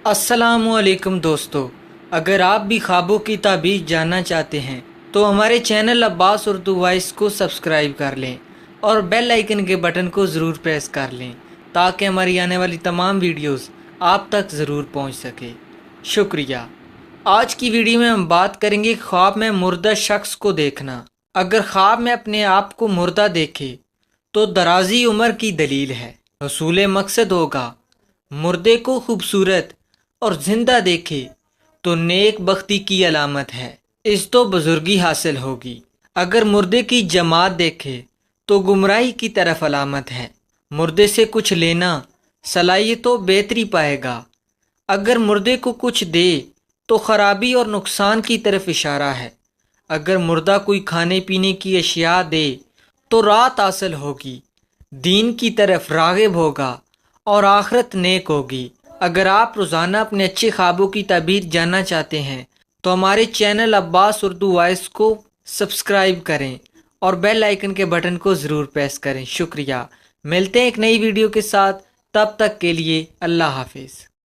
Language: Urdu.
السلام علیکم دوستو، اگر آپ بھی خوابوں کی تعبیر جاننا چاہتے ہیں تو ہمارے چینل عباس اردو وائس کو سبسکرائب کر لیں اور بیل آئیکن کے بٹن کو ضرور پریس کر لیں تاکہ ہماری آنے والی تمام ویڈیوز آپ تک ضرور پہنچ سکے۔ شکریہ۔ آج کی ویڈیو میں ہم بات کریں گے خواب میں مردہ شخص کو دیکھنا۔ اگر خواب میں اپنے آپ کو مردہ دیکھے تو درازی عمر کی دلیل ہے۔ حصول مقصد ہوگا مردے کو خوبصورت اور زندہ دیکھے تو نیک بختی کی علامت ہے، اس تو بزرگی حاصل ہوگی۔ اگر مردے کی جماعت دیکھے تو گمراہی کی طرف علامت ہے۔ مردے سے کچھ لینا صلاحیت و بہتری پائے گا۔ اگر مردے کو کچھ دے تو خرابی اور نقصان کی طرف اشارہ ہے۔ اگر مردہ کوئی کھانے پینے کی اشیاء دے تو راحت حاصل ہوگی، دین کی طرف راغب ہوگا اور آخرت نیک ہوگی۔ اگر آپ روزانہ اپنے اچھے خوابوں کی تعبیر جاننا چاہتے ہیں تو ہمارے چینل عباس اردو وائس کو سبسکرائب کریں اور بیل آئیکن کے بٹن کو ضرور پریس کریں۔ شکریہ۔ ملتے ہیں ایک نئی ویڈیو کے ساتھ، تب تک کے لیے اللہ حافظ۔